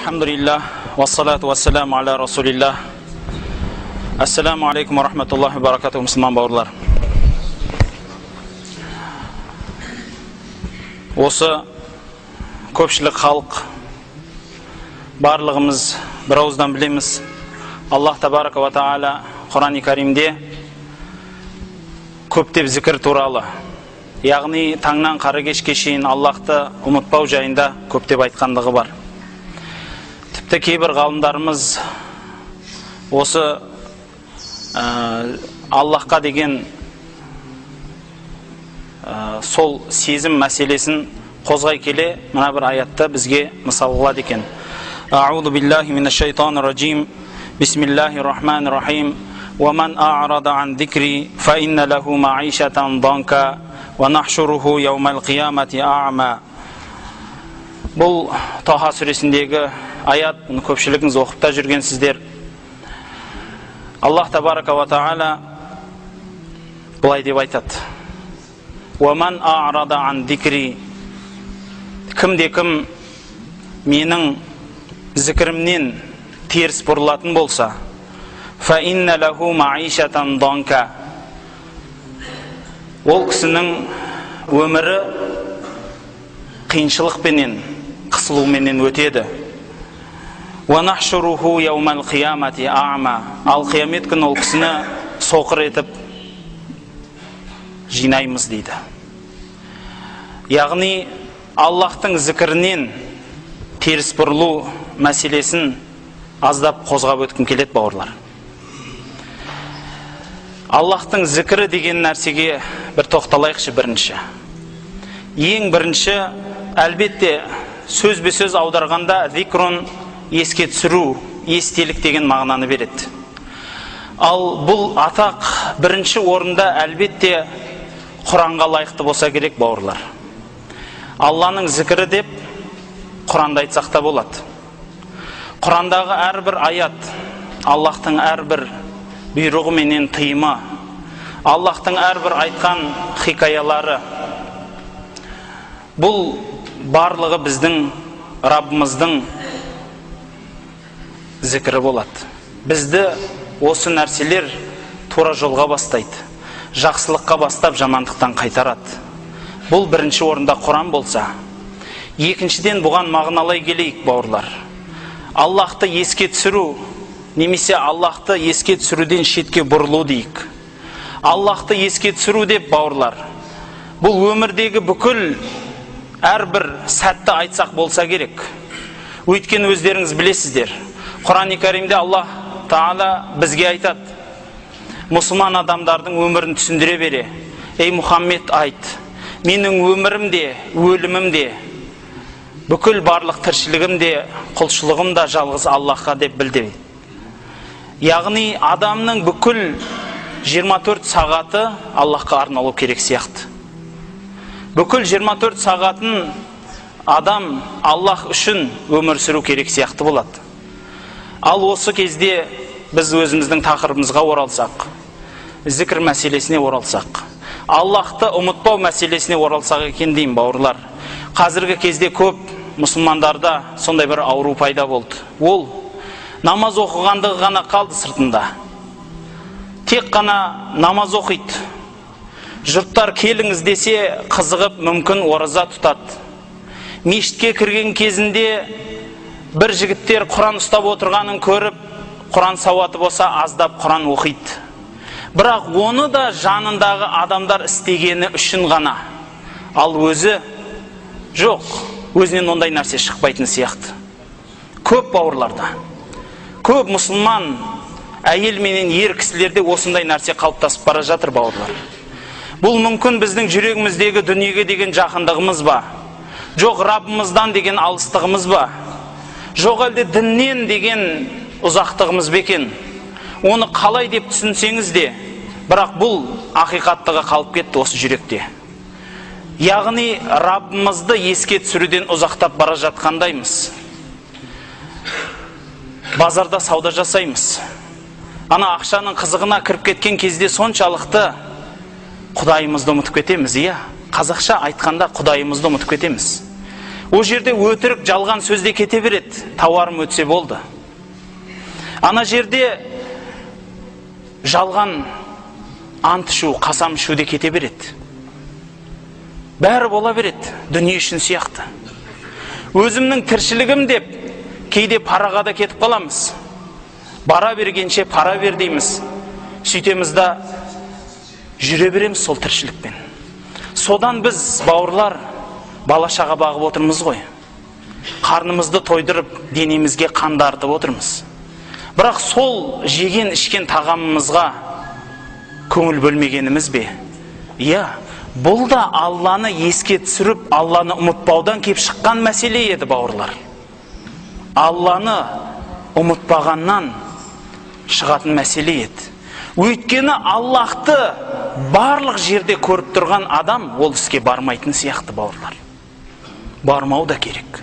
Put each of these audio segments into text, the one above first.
Alhamdulillah, вассалату вассаламу аля расулилlah. Ассаламу алейкум ва рахматуллахи ва баракатуху, мұсылман бауырлар. Осы көпшілік халық барлығымыз бір ауыздан білеміз. Аллах табарака ва таала Құран-ы Каримде көптеп зікір туралы, яғни таңнан қара кешке шейін Аллахты ұмытпау жайында көптеп айтқандығы бар. Тіпті кейбір ғалымдарымыз осы Аллахқа деген сол сезім мәселесін қозғай келе мына бір аятты бізге мысал қылады екен. Аузу биллахи минаш шайтанир раджим. Бисмиллахир рахманир рахим. Ва ман а'рада ан зикри фа инна лаху ма'ишатан данка ва нахшуруху яумал қиямати а'ма. Бұл Таха сүресіндегі аят, көпшілігіңіз оқып та жүргенсіздер. Аллах табарака ва таала былай деп айтады: "Ва ман а'рада ан зикри", кім менің зікірімнен теріс бұрылатын болса, фа инна лаху ма'ишатан данка, ол кісінің өмірі қиыншылықпенен, қысылуменен өтеді. Ва нахшуруху яумал қиямати а'ма, ал қиямет күні ол кісіні соқыр етіп жинаймыз дейді. Яғни Аллахтың зікірінен теріс бұрылу мәселесін аздап қозғап өткім келеді бауырлар. Аллахтың зікірі деген нәрсеге бір тоқталайықшы бірінші. Ең бірінші, әлбетте сөзбе-сөз аударғанда зикрун еске түсіру, естелік деген мағынаны береді. Ал бұл атақ бірінші орында әлбетте Құранға лайықты болса керек бауырлар. Алланың зікірі деп Құранда айтсақ та болады. Құрандағы әрбір аят, Аллахтың әрбір бұйрығы менен тыйымы, Аллахтың әрбір айтқан хикаялары, бұл барлығы біздің Раббымыздың зікірі болады. Бізді осы нәрселер тура жолға бастайды, жақсылыққа бастап жамандықтан қайтарады. Бұл бірінші орында Құран болса, екіншіден бұған мағыналай келейік бауырлар. Аллахты еске түсіру, немесе Аллахты еске түсіруден шетке бұрылу дейік. Аллахты еске түсіру деп бауырлар, бұл өмірдегі бүкіл әрбір сәтті айтсақ болса керек. Өйткені өздеріңіз білесіздер, Құран-ы Каримде Аллах Таала бізге айтады: мұсылман адамдардың өмірін түсіндіре бере, ей Мұхаммед, айт, менің өмірім де, өлімім де, бүкіл барлық тіршілігім де, құлшылығым да жалғыз Аллахқа деп білді. Яғни адамның бүкіл 24 сағаты Аллахқа арналу керек сияқты. Бүкіл 24 сағатын адам Аллах үшін өмір сүру керек сияқты болады. Ал осы кезде біз өзіміздің тақырыбымызға оралсақ, зікір мәселесіне оралсақ, Аллахты ұмытпау мәселесіне оралсақ екен деймін бауырлар. Қазіргі кезде көп мұсылмандарда сондай бір ауру пайда болды. Ол намаз оқығандығы ғана қалды сыртында. Тек қана намаз оқиды. Жұрттар келіңіз десе қызығып мүмкін ораза тұтады. Мешітке кірген кезінде бір жігіттер Құран ұстап отырғанын көріп, Құран сауаты болса аздап Құран оқиды. Бірақ оны да жанындағы адамдар істегені үшін ғана. Ал өзі жоқ, өзінен ондай нәрсе шықпайтын сияқты. Көп бауырларда, көп мұсылман әйел менен ер кісілерде осындай нәрсе қалыптасып бара жатыр бауырлар. Бұл мүмкін біздің жүрегіміздегі дүниеге деген жақындығымыз ба? Жоқ, Раббымыздан деген алыстығымыз ба? Жоқ, әлде діннен деген ұзақтығымыз бекен? Оны қалай деп түсінсеңіз де, бірақ бұл ақиқаттығы қалып кетті осы жүректе. Яғни Раббымызды еске түсіруден ұзақтап бара жатқандаймыз. Базарда сауда жасаймыз. Ана ақшаның қызығына кіріп кеткен кезде соншалықты Құдайымызды ұмытып кетеміз, иә? Қазақша айтқанда Құдайымызды ұмытып кетеміз. О жерде өтірік, жалған сөзде кете береді, тауарым өтсе болды. Ана жерде жалған ант ішу, қасам ішу де кете береді. Бәрі бола береді, дүние үшін сияқты. Өзімнің тіршілігім деп, кейде параға да кетіп қаламыз. Бара бергенше пара бер дейміз. Сөйтеміз да жүре береміз сол тіршілікпен. Содан біз, бауырлар, балашаға бағып отырмыз ғой. Қарнымызды тойдырып, денемізге қанды артып отырмыз. Бірақ сол жеген ішкен тағамымызға көңіл бөлмегеніміз бе? Иә, бұл да Алланы еске түсіріп, Алланы ұмытпаудан кеп шыққан мәселе еді, бауырлар. Алланы ұмытпағаннан шығатын мәселе еді. Өйткені Аллахты барлық жерде көріп тұрған адам ол іске бармайтын сияқты, бауырлар. Бармау да керек.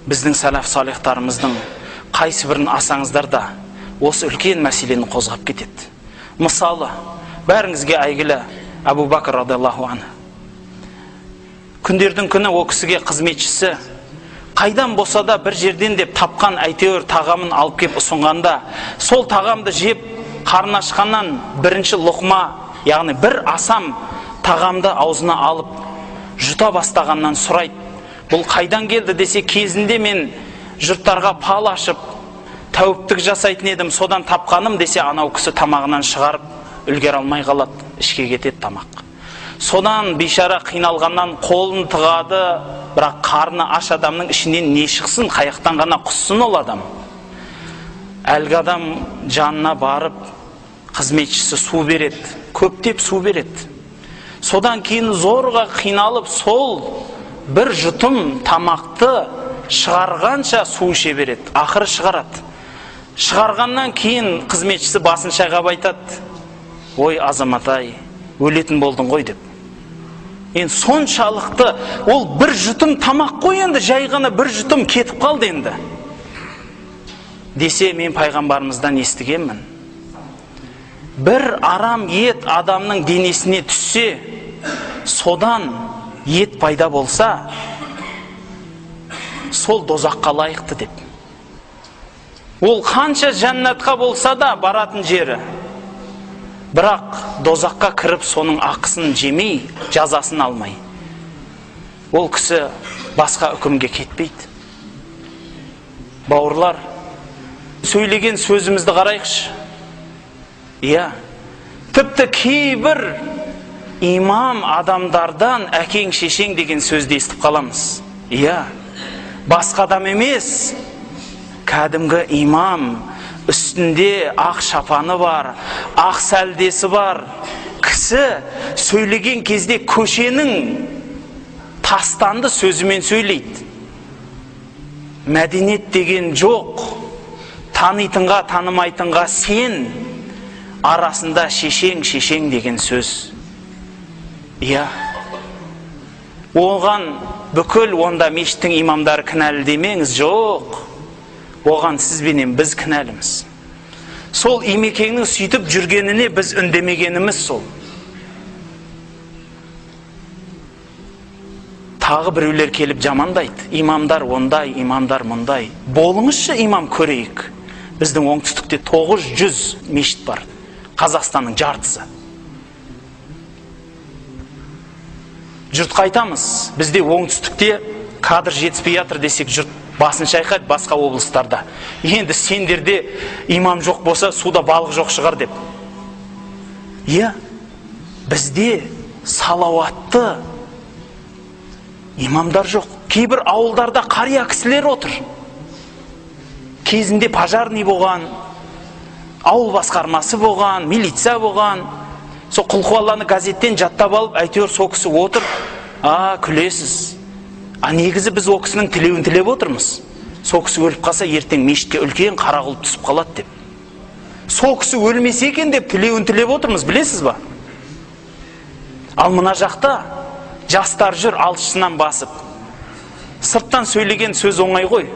Біздің сәләф салихтарымыздың қайсы бірін асаңыздар да осы үлкен мәселені қозғап кетеді. Мысалы, бәріңізге әйгілі Абу Бакр радиаллаху анху. Күндердің күні о кісіге қызметшісі қайдан болса да бір жерден деп тапқан әйтеуір тағамын алып кеп ұсынғанда, сол тағамды жеп қарны ашқаннан бірінші лұқма, яғни бір асам тағамды аузына алып жұта бастағаннан сұрайды. Бұл қайдан келді десе, кезінде мен жұрттарға пал ашып, тәуіптік жасайтын едім, содан тапқаным десе, анау кісі тамағынан шығарып, үлгер алмай қалады, ішке кетеді тамақ. Содан бейшара қиналғаннан қолын тығады, бірақ қарны аш адамның ішінен не шықсын, қаяқтан ғана құссын ол адам. Әлгі адам жанына барып, қызметшісі су береді, көптеп су береді. Содан кейін зорға қиналып, сол бір жұтым тамақты шығарғанша су іше береді, ақыры шығарады. Шығарғаннан кейін қызметшісі басын шайқап айтады: ой азамат-ай, өлетін болдың ғой деп. Енді соншалықты ол бір жұтым тамақ қой, енді жай ғана бір жұтым кетіп қалды енді. Десе, мен пайғамбарымыздан естігенмін. Бір арам ет адамның денесіне түссе, содан ет пайда болса, сол дозаққа лайықты деп. Ол қанша жәннатқа болса да баратын жері. Бірақ дозаққа кіріп соның ақысын жемей, жазасын алмай, ол кісі басқа үкімге кетпейді. Бауырлар, сөйлеген сөзімізді қарайықшы. Иә, тіпті кейбір имам адамдардан әкең шешең деген сөзді естіп қаламыз. Иә, басқа адам емес, кәдімгі имам, үстінде ақ шапаны бар, ақ сәлдесі бар кісі сөйлеген кезде көшенің тастанды сөзімен сөйлейді. Мәдениет деген жоқ, танитынға танымайтынға сен, арасында шешең деген сөз. Иә, оған бүкіл онда мешіттің имамдары кінәлі демеңіз, жоқ. Оған сізбенен біз кінәліміз. Сол имекеңнің сөйтіп жүргеніне біз үндемегеніміз сол. Тағы біреулер келіп жамандайды: имамдар ондай, имамдар мұндай. Болыңызшы имам көрейік. Біздің оңтүстікте 900 мешіт бар, Қазақстанның жартысы. Жұртқа айтамыз, бізде оңтүстікте кадр жетіспей жатыр десек, жұрт басын шайқайды басқа облыстарда. Енді сендерде имам жоқ болса, суда балық жоқ шығар деп. Иә, бізде салауатты имамдар жоқ. Кейбір ауылдарда қария кісілер отыр. Кезінде пожарный болған, ауыл басқармасы болған, милиция болған. Сол құлқуаланы газеттен жаттап алып, әйтеуір сол кісі отыр. Күлесіз. Негізі біз о кісінің тілеуін тілеп отырмыз. Сол кісі өліп қалса, ертең мешітке үлкен қара құлып түсіп қалады деп. Сол кісі өлмесе екен деп тілеуін тілеп отырмыз, білесіз ба? Ал мына жақта жастар жүр алшысынан басып. Сырттан сөйлеген сөз оңай ғой.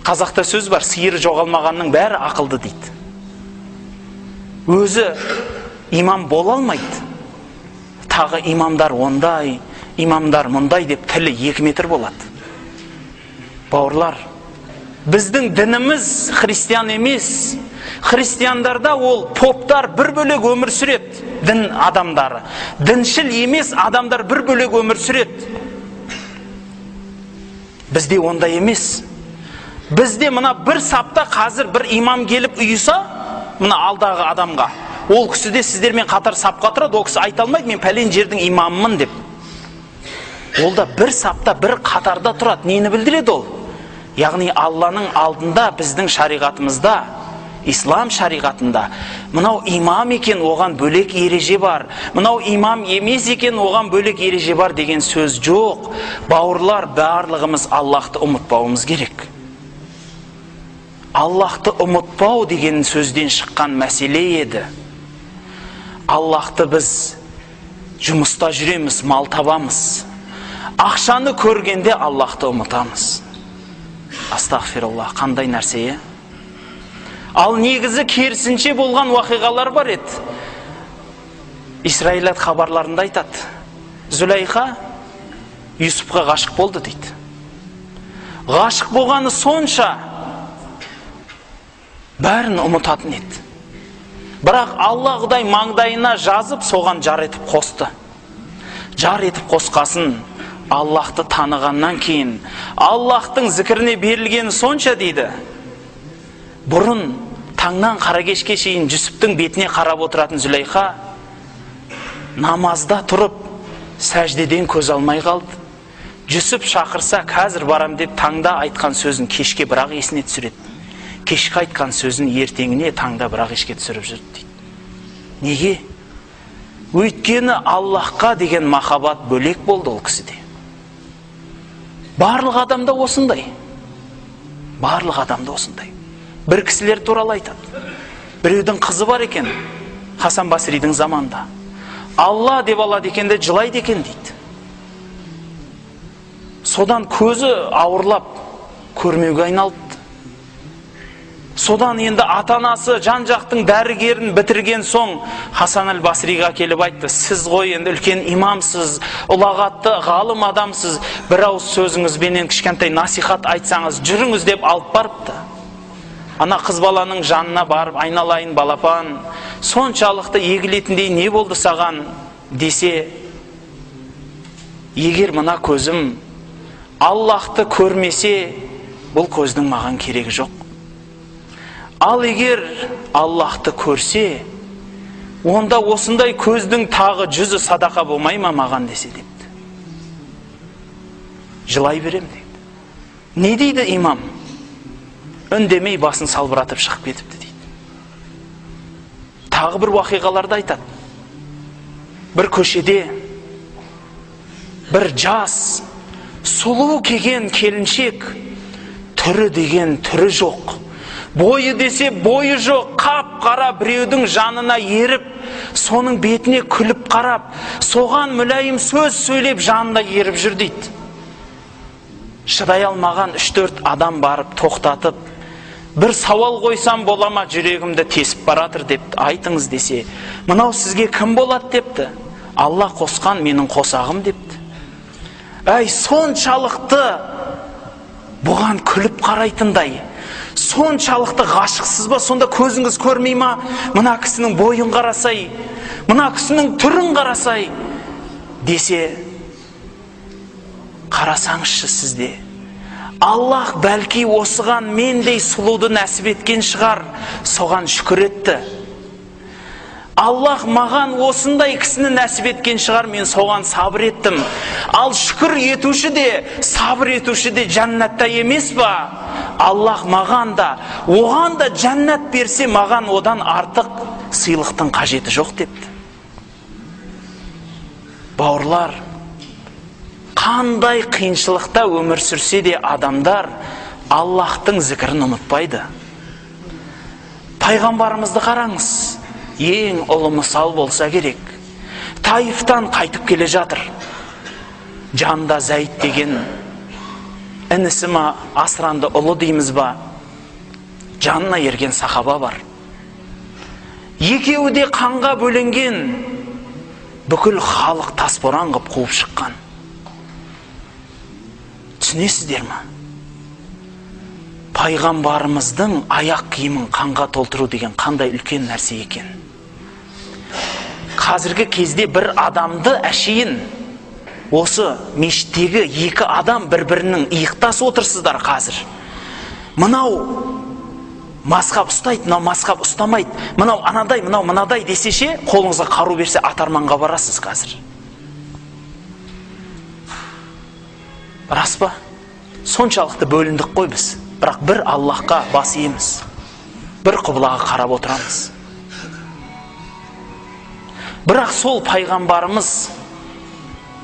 Қазақта сөз бар: сиыры жоғалмағанның бәрі ақылды дейді. Өзі имам бола алмайды. Тағы имамдар ондай, имамдар мұндай деп тілі 2 метр болады. Бауырлар, біздің дініміз христиан емес. Христиандарда ол поптар бір бөлек өмір сүреді, дін адамдары. Діншіл емес адамдар бір бөлек өмір сүреді. Бізде ондай емес. Бізде мына бір сапта қазір бір имам келіп үйіса, мына алдағы адамға, ол кісі де сіздермен қатар сапқа тұрады, ол кісі айта алмайды, мен пәлен жердің имамымын деп. Ол да бір сапта бір қатарда тұрады. Нені білдіреді ол? Яғни Алланың алдында, біздің шариғатымызда, ислам шариғатында, мынау имам екен, оған бөлек ереже бар. Мынау имам емес екен, оған бөлек ереже бар деген сөз жоқ. Бауырлар, барлығымыз Аллахты ұмытпауымыз керек. Аллахты ұмытпау деген сөзден шыққан мәселе еді. Аллахты біз жұмыста жүреміз, мал табамыз. Ақшаны көргенде Аллахты ұмытамыз. Астағфируллах, қандай нәрсе? Ал негізі керісінше болған уақиғалар бар еді. Исраилат хабарларында айтады. Зүлейха Юсупқа ғашық болды дейді. Ғашық болғаны сонша бәрін ұмытатын еді. Бірақ Алла Құдай маңдайына жазып, соған жар етіп қосты. Жар етіп қосқасын, Аллахты танығаннан кейін, Аллахтың зікіріне берілгені сонша дейді. Бұрын таңнан қара кешке шейін Жүсіптің бетіне қарап отыратын Зүлейха намазда тұрып, сәждеден көз алмай қалды. Жүсіп шақырса, қазір барам деп таңда айтқан сөзін кешке бірақ есіне түсіреді. Кешке айтқан сөзін ертеңіне таңда бірақ еске түсіріп жүрді дейді. Неге? Өйткені Аллахқа деген махаббат бөлек болды ол кісіде. Барлық адамда осындай. Барлық адамда осындай. Бір кісілер туралы айтады. Біреудің қызы бар екен, Хасан Басридің заманда. Алла деп алады екен де жылайды екен дейді. Содан көзі ауырлап көрмеуге айналды. Содан енді ата-анасы жан-жақтың дәрігерін бітірген соң Хасан аль-Басриға келіп айтты: сіз ғой енді үлкен имамсыз, ұлағатты ғалым адамсыз, бір ауыз сөзіңізбенен кішкентай насихат айтсаңыз жүріңіз деп алып барыпты. Ана қыз баланың жанына барып, айналайын балапан, соншалықты егілетіндей не болды саған десе, егер мына көзім Аллахты көрмесе, бұл көздің маған керегі жоқ. Ал егер Аллахты көрсе, онда осындай көздің тағы 100 садақа болмай ма маған десе депті. Жылай берем дейді. Не дейді имам? Үндемей басын салбыратып шығып кетіпті дейді. Тағы бір уақиғаларды айтады. Бір көшеде бір жас, сұлу келген келіншек, түрі деген түрі жоқ, бойы десе бойы жоқ, қап-қара біреудің жанына еріп, соның бетіне күліп қарап, соған мүлайым сөз сөйлеп жанында еріп жүр дейді. Шыдай алмаған 3-4 адам барып тоқтатып, бір сауал қойсам болама, жүрегімді тесіп баратыр депті, айтыңыз десе, мынау сізге кім болады депті. Алла қосқан менің қосағым депті. Әй, соншалықты бұған күліп қарайтындай, соншалықты ғашықсыз ба, сонда көзіңіз көрмей ма? Мына кісінің бойын қарасай, мына кісінің түрін қарасай десе, қарасаңызшы сізде. Аллах бәлки осыған мендей сұлуды нәсіп еткен шығар, соған шүкір етті. Аллах маған осындай кісіні нәсіп еткен шығар, мен соған сабыр еттім. Ал шүкір етуші де, сабыр етуші де жәннатта емес ба? Аллах маған да, оған да жәннат берсе, маған одан артық сыйлықтың қажеті жоқ депті. Бауырлар, қандай қиыншылықта өмір сүрсе де адамдар Аллахтың зікірін ұмытпайды. Пайғамбарымызды қараңыз, ең ұлы мысал болса керек. Таифтан қайтып келе жатыр. Жанында Зәйд деген інісі ма, асыранды ұлы дейміз ба, жанына ерген сахаба бар. Екеуі де қанға бөленген, бүкіл халық тасборан қып қуып шыққан. Түсінесіздер ме? Пайғамбарымыздың аяқ киімін қанға толтыру деген қандай үлкен нәрсе екен. Қазіргі кезде бір адамды әшейін осы мешіттегі екі адам бір-бірінің иықтас отырсыздар қазір. Мынау мазхаб ұстайды, мынау мазхаб ұстамайды, мынау анадай, мынау мынадай десеше, қолыңызға қару берсе атарманға барасыз қазір. Рас па? Соншалықты бөліндік қой біз. Бірақ бір Аллахқа бас иеміз. Бір құбылаға қарап отырамыз. Бірақ сол пайғамбарымыз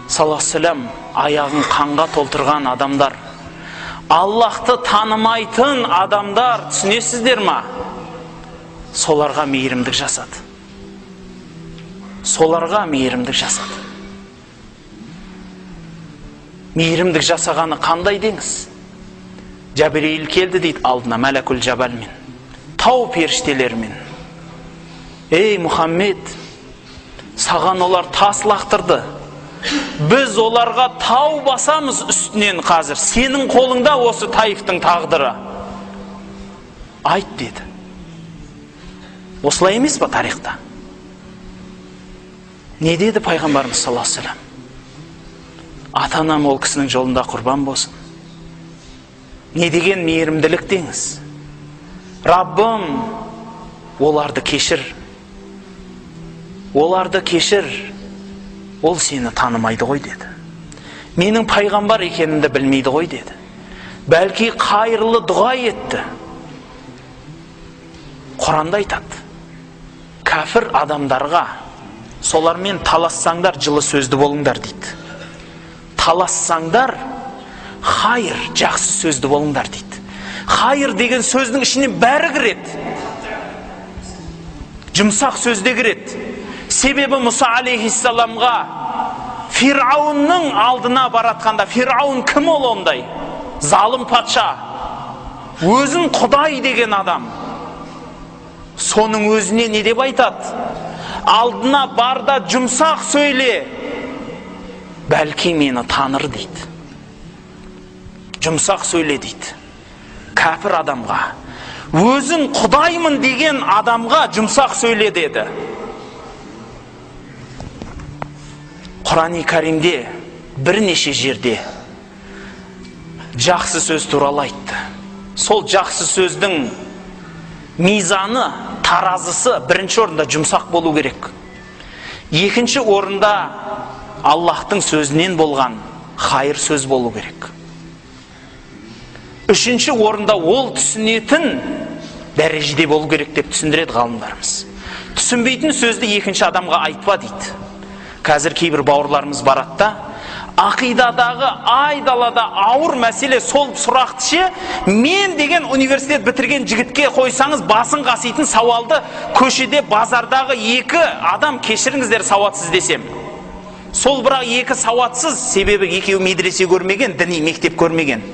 саллаллаху алейхи ва саллям аяғын қанға толтырған адамдар, Аллахты танымайтын адамдар, түсінесіздер ма? Соларға мейірімдік жасады. Соларға мейірімдік жасады. Мейірімдік жасағаны қандай деңіз? Жәбірейіл келді дейді алдына, мәләкүл жабалмен, тау періштелермен. Ей Мұхаммед, саған олар тас лақтырды. Біз оларға тау басамыз үстінен қазір. Сенің қолыңда осы Таифтың тағдыры. Айт деді. Осылай емес па тарихта? Не деді пайғамбарымыз саллаллаху алейхи ва саллям? Ата-анам ол кісінің жолында құрбан болсын. Не деген мейірімділік деңіз? Раббым, оларды кешір. Оларды кешір. Ол сені танымайды ғой деді. Менің пайғамбар екенімді білмейді ғой деді. Бәлки қайырлы дұға етті. Құранда айтады, кәфір адамдарға солармен талассаңдар жылы сөзді болыңдар дейді. Талассаңдар хайыр, жақсы сөзді болыңдар дейді. Хайыр деген сөздің ішіне бәрі кіреді. Жұмсақ сөзде кіреді. Себебі Мұса алейхиссаламға Фирауынның алдына баратқанда, Фираун кім ол ондай? Залым патша, өзін Құдай деген адам. Соның өзіне не деп айтады? Алдына барда жұмсақ сөйле, бәлки мені таныр дейді. Жұмсақ сөйле дейді. Кәпір адамға, өзін Құдаймын деген адамға жұмсақ сөйле деді. Құран-ы Кәрімде бірнеше жерде жақсы сөз туралы айтты. Сол жақсы сөздің мизаны, таразысы бірінші орында жұмсақ болу керек. Екінші орында Аллахтың сөзінен болған хайыр сөз болу керек. Үшінші орында ол түсінетін дәрежеде болу керек деп түсіндіреді ғалымдарымыз. Түсінбейтін сөзді екінші адамға айтпа дейді. Қазір кейбір бауырларымыз баратта, ақидадағы айдалада ауыр мәселе сол сұрақты ше, мен деген университет бітірген жігітке қойсаңыз басын қаситын сауалды көшеде базардағы екі адам, кешіріңіздер сауатсыз десем. Сол бірақ екі сауатсыз, себебі екеуі медресе көрмеген, діни мектеп көрмеген.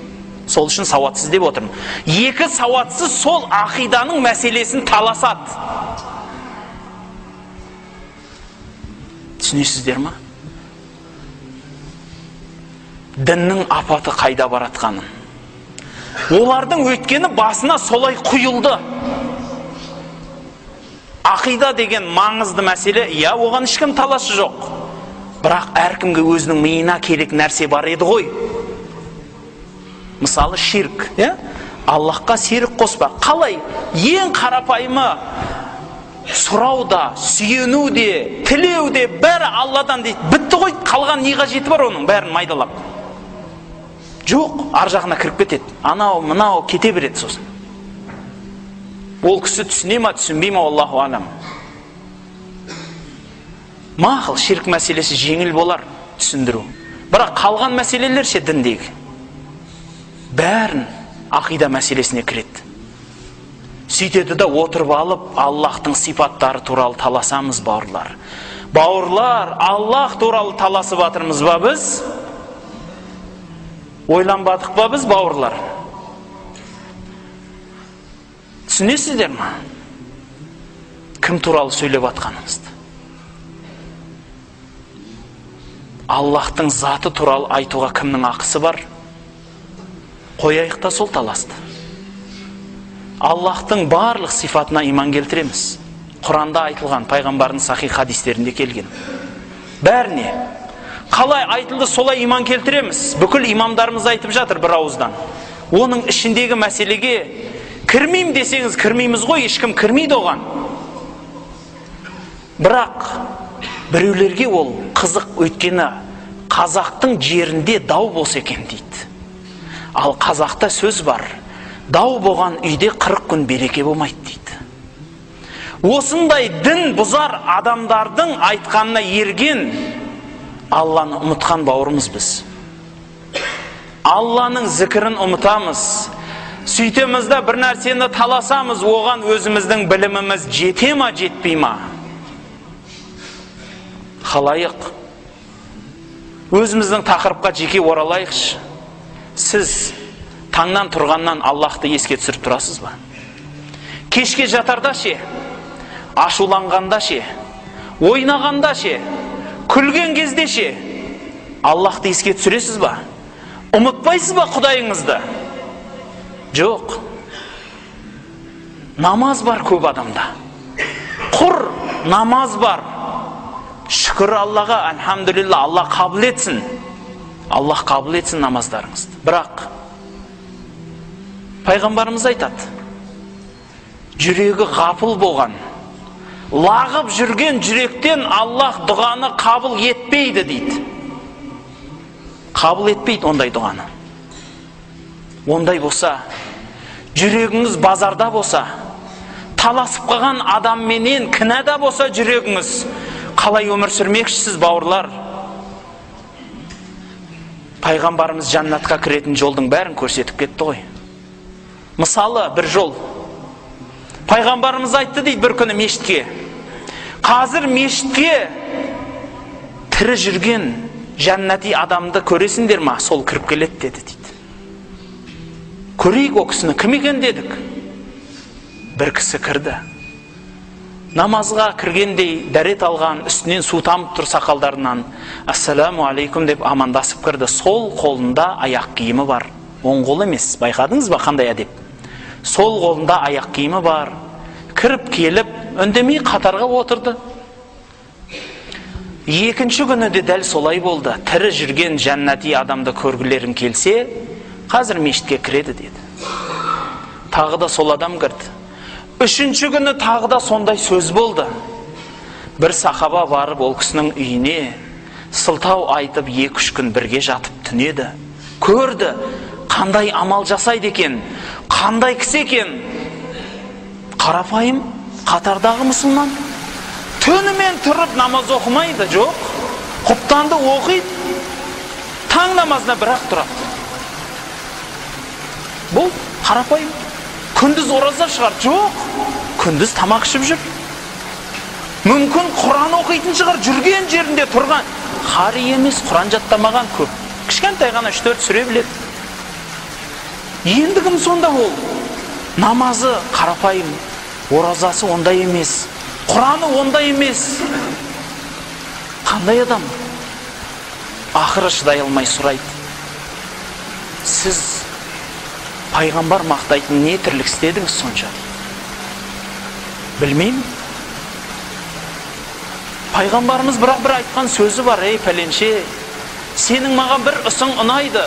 Сол үшін сауатсыз деп отырмын. Екі сауатсыз сол ақиданың мәселесін таласады. Түсінесіздер ма? Діннің апаты қайда баратқанын. Олардың өткені басына солай құйылды. Ақида деген маңызды мәселе, оған ешкім таласы жоқ. Бірақ әркімге өзінің миына керек нәрсе бар еді ғой. Мысалы ширк, Аллахқа серік қоспа. Қалай? Ең қарапайымы сұрауда, сүйенуде, тілеуде бәрі Алладан дейді. Бітті ғой, қалған не қажеті бар оның бәрін майдалап. Жоқ, ар жағына кіріп кетеді. Анау, мынау кете береді сосын. Ол кісі түсіне ма, түсінбей ма, Аллаху алам. Мақыл, ширк мәселесі жеңіл болар түсіндіру. Бірақ қалған мәселелер ше діндегі. Бәрін ақида мәселесіне кіреді. Сөйтеді да отырып алып, Аллахтың сипаттары туралы таласамыз, бауырлар. Бауырлар, Аллах туралы таласып жатырмыз ба біз? Ойланбадық ба біз, бауырлар? Түсінесіздер ма? Кім туралы сөйлеп жатқанымызды? Аллахтың заты туралы айтуға кімнің ақысы бар? Қояйық та сол таласты. Аллахтың барлық сифатына иман келтіреміз. Құранда айтылған, пайғамбардың сахих хадистерінде келген. Бәріне қалай айтылды, солай иман келтіреміз. Бүкіл имамдарымыз айтып жатыр бір ауыздан. Оның ішіндегі мәселеге кірмеймін десеңіз кірмейміз ғой, ешкім кірмейді оған. Бірақ біреулерге ол қызық, өйткені қазақтың жерінде дау болса екен дейді. Ал қазақта сөз бар, дау болған үйде 40 күн береке болмайды дейді. Осындай дін бұзар адамдардың айтқанына ерген Алланы ұмытқан бауырымыз біз. Алланың зікірін ұмытамыз. Сөйтемізді бір нәрсені таласамыз, оған өзіміздің біліміміз жете ма, жетпей ма? Халайық. Өзіміздің тақырыпқа жеке оралайықшы. Сіз таңнан тұрғаннан Аллахты еске түсіріп тұрасыз ба? Кешке жатарда ше, ашуланғанда ше, ойнағанда ше, күлген кезде ше, Аллахты еске түсіресіз ба? Ұмытпайсыз ба Құдайыңызды? Жоқ. Намаз бар көп адамда. Құр намаз бар. Шүкір Аллаға, әлхамдулилла, Аллах қабыл етсін. Аллах қабыл етсін намаздарыңызды. Бірақ пайғамбарымыз айтады, жүрегі ғапыл болған, лағып жүрген жүректен Аллах дұғаны қабыл етпейді дейді. Қабыл етпейді ондай дұғаны. Ондай болса, жүрегіңіз базарда болса, таласып қалған адамменен кінәда болса жүрегіңіз, қалай өмір сүрмекшісіз бауырлар? Пайғамбарымыз жаннатқа кіретін жолдың бәрін көрсетіп кетті ғой. Мысалы, бір жол. Пайғамбарымыз айтты дейді бір күні мешітке. Қазір мешітке тірі жүрген жаннати адамды көресіңдер ма? Сол кіріп келеді деді дейді. Көрейік о кісіні, кім екен дедік. Бір кісі кірді. Намазға кіргендей дәрет алған, үстінен су тамып тұр сақалдарынан. Ассаламу алейкум деп амандасып кірді. Сол қолында аяқ киімі бар. Оң қол емес, байқадыңыз ба қандай әдеп? Сол қолында аяқ киімі бар. Кіріп келіп, үндемей қатарға отырды. Екінші күні де дәл солай болды. Тірі жүрген жаннати адамды көргілерің келсе, қазір мешітке кіреді деді. Тағы да сол адам кірді. Үшінші күні тағы да сондай сөз болды. Бір сахаба барып ол кісінің үйіне сылтау айтып 2-3 күн бірге жатып түнеді. Көрді, қандай амал жасайды екен, қандай кісі екен. Қарапайым, қатардағы мұсылман. Түнімен тұрып намаз оқымайды, жоқ. Құптанды оқиды, таң намазына бірақ тұрады. Бұл қарапайым. Күндіз ораза шығар, жоқ. Күндіз тамақ ішіп жүр. Мүмкін Құран оқитын шығар, жүрген жерінде тұрған. Қари емес, Құран жаттамаған көп. Кішкентай ғана 3-4 сүре біледі. Ендігім сонда ол. Намазы қарапайым, оразасы ондай емес, Құраны ондай емес. Қандай адам? Ақыры шыдай алмай сұрайды. Сіз пайғамбар мақтайтын не тірлік істедіңіз сонша? Білмеймін. Пайғамбарымыз бірақ бір айтқан сөзі бар. Ей пәленше, сенің маған бір ісің ұнайды.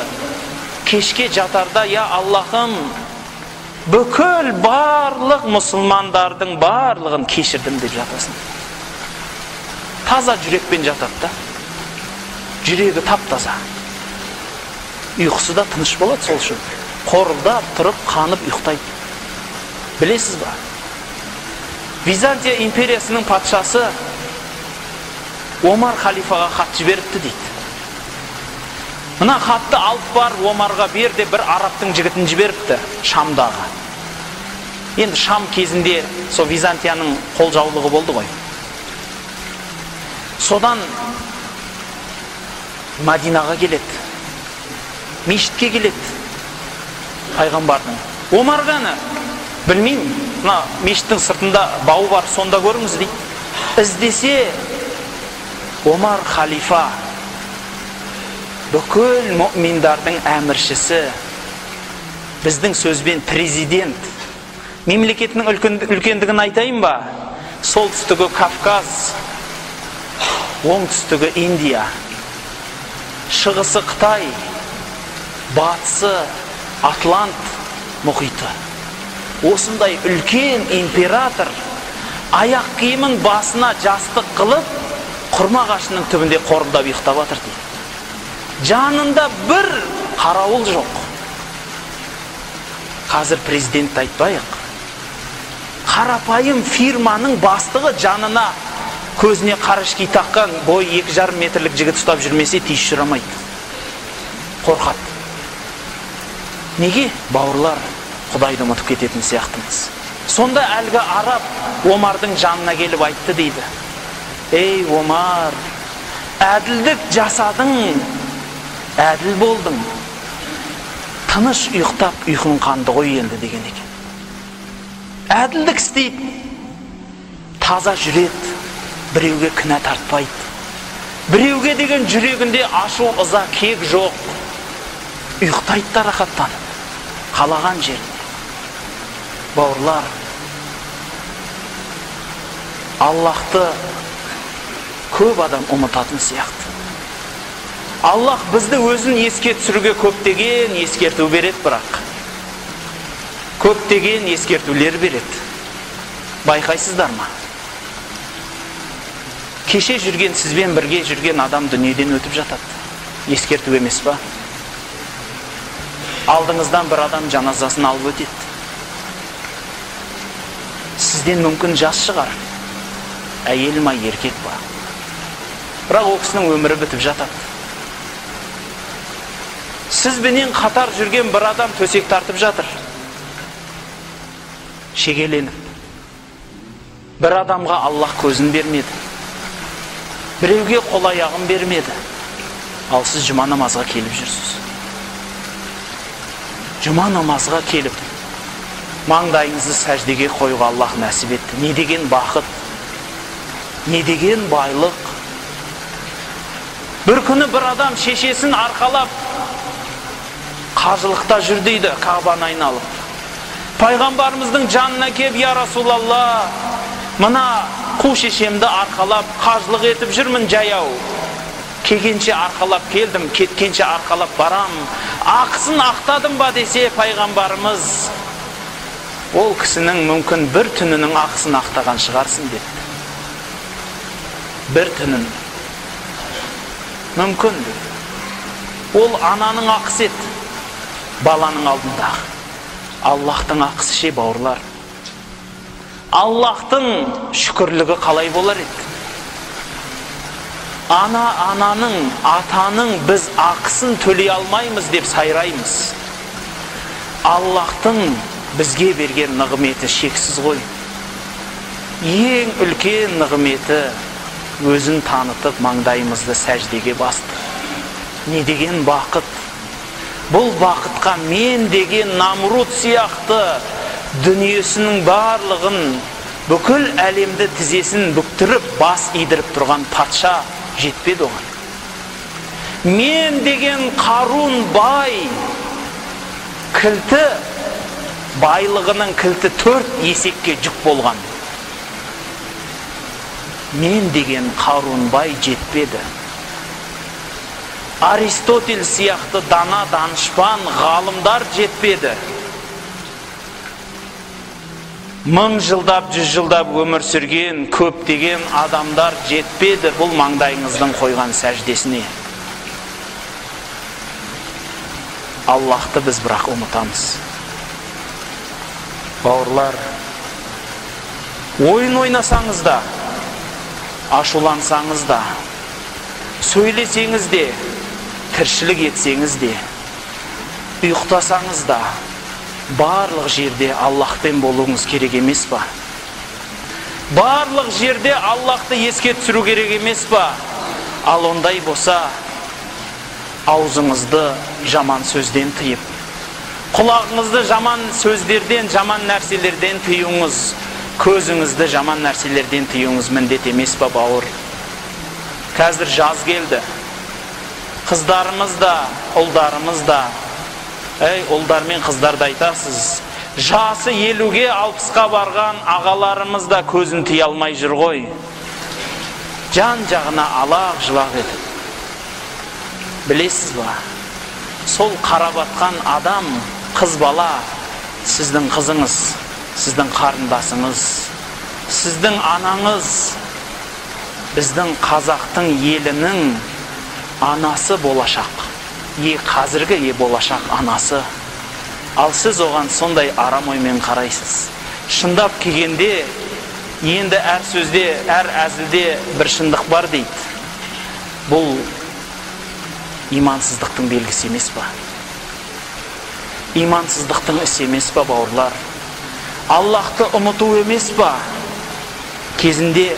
Кешке жатарда, я Аллахым, бүкіл барлық мұсылмандардың барлығын кешірдім деп жатасың. Таза жүрекпен жатады да. Жүрегі тап-таза. Ұйқысы да тыныш болады сол үшін. Қорылдап, тұрып, қанып, ұйықтайды. Білесіз ба? Византия империясының патшасы Омар халифаға хат жіберіпті дейді. Мына хатты алып бар, Омарға бер деп бір арабтың жігітін жіберіпті, Шамдағы. Енді Шам кезінде со Византияның қолжаулығы болды ғой. Содан Мадинаға келеді, мешітке келеді пайғамбардың. Омарғаны білмеймін, мына мешіттің сыртында бау бар, сонда көріңіз дейді. Іздесе Омар халифа, бүкіл мүминдардың әміршісі, біздің сөзбен президент. Мемлекетінің үлкендігін айтайын ба? Солтүстігі Кавказ, оңтүстігі Индия, шығысы Қытай, батысы Атлант мұхиты. Осындай үлкен император аяқ киімін басына жастық қылып, құрма ағашының түбінде қорылдап ұйықтап жатыр дейді. Жанында бір қарауыл жоқ. Қазір президент айтпайық. Қарапайым фирманың бастығы жанына көзіне қарашки таққан бой 2,5 метрлік жігіт ұстап жүрмесе тиіс жүрамайды. Қорқады. Неге? Бауырлар, Құдайды ұмытып кететін сияқтымыз. Сонда әлгі араб Омардың жанына келіп айтты дейді. Ей Омар, әділдік жасадың, әділ болдың. Тыныш ұйықтап ұйқың қанды ғой енді деген екен. Әділдік істейді, таза жүреді, біреуге кінә тартпайды. Біреуге деген жүрегінде ашу, ыза, кек жоқ. Ұйықтайды да рахаттанып, қалаған жеріне. Бауырлар, Аллахты көп адам ұмытатын сияқты. Аллах бізді өзін еске түсіруге көптеген ескерту береді, бірақ көптеген ескертулер береді. Байқайсыздар ма? Кеше жүрген, сізбен бірге жүрген адам дүниеден өтіп жатады. Ескерту емес па? Алдыңыздан бір адам жаназасын алып өтеді. Сізден мүмкін жас шығар, әйел ма, еркек па? Бірақ ол кісінің өмірі бітіп жатады. Сізбенен қатар жүрген бір адам төсек тартып жатыр. Шегеленіп. Бір адамға Аллах көзін бермеді. Біреуге қол аяғын бермеді. Ал сіз жұма намазға келіп жүрсіз. Жұма намазға келіп, маңдайыңызды сәждеге қоюға Аллах нәсіп етті. Не деген бақыт, не деген байлық. Бір күні бір адам шешесін арқалап қажылықта жүр дейді, Кағбаны айналып. Пайғамбарымыздың жанына кеп, я Расулалла, мына қу шешемді арқалап қажылық етіп жүрмін жаяу. Кегенше арқалап келдім, кеткенше арқалап барам. Ақысын ақтадым ба десе пайғамбарымыз, ол кісінің мүмкін бір түнінің ақысын ақтаған шығарсын деді. Бір түнін. Мүмкін. Ол ананың ақысы еді, баланың алдындағы. Аллахтың ақысы ше, бауырлар. Аллахтың шүкірлігі қалай болар еді? Ананың, атаның біз ақысын төлей алмаймыз деп сайраймыз. Аллахтың бізге берген нығметі шексіз ғой. Ең үлкен нығметі өзін танытып маңдайымызды сәждеге басты. Не деген бақыт. Бұл бақытқа мен деген Намруд сияқты дүниесінің барлығын, бүкіл әлемді тізесін бүктіріп, бас идіріп тұрған патша жетпеді оған. Мен деген Қарун бай, кілті, байлығының кілті 4 есекке жүк болған. Мен деген Қарун бай жетпеді. Аристотель сияқты дана данышпан ғалымдар жетпеді. 1000 жылдап, 100 жылдап өмір сүрген көптеген адамдар жетпеді бұл маңдайыңыздың қойған сәждесіне. Аллахты біз бірақ ұмытамыз. Бауырлар, ойын ойнасаңыз да, ашулансаңыз да, сөйлесеңіз де, тіршілік етсеңіз де, ұйықтасаңыз да, барлық жерде Аллахпен болуыңыз керек емес па? Барлық жерде Аллахты еске түсіру керек емес па? Ал ондай болса, аузыңызды жаман сөзден тыйып, құлағыңызды жаман сөздерден, жаман нәрселерден тыюыңыз, көзіңізді жаман нәрселерден тыюыңыз міндет емес па, бауыр? Қазір жаз келді. Қыздарымыз да, ұлдарымыз да Ұлдар мен қыздарды айтасыз, жасы 50-ге 60-қа барған ағаларымыз да көзін тие алмай жүр ғой. Жан жағына алақ жылақ етіп. Білесіз ба? Сол қарап атқан адам, қыз бала, сіздің қызыңыз, сіздің қарындасыңыз, сіздің анаңыз, біздің қазақтың елінің анасы болашақ. Қазіргі болашақ анасы. Ал сіз оған сондай арам оймен қарайсыз. Шындап келгенде, енді әр сөзде, әр әзілде бір шындық бар дейді. Бұл имансыздықтың белгісі емес па? Имансыздықтың ісі емес па, бауырлар? Аллахты ұмыту емес па? Кезінде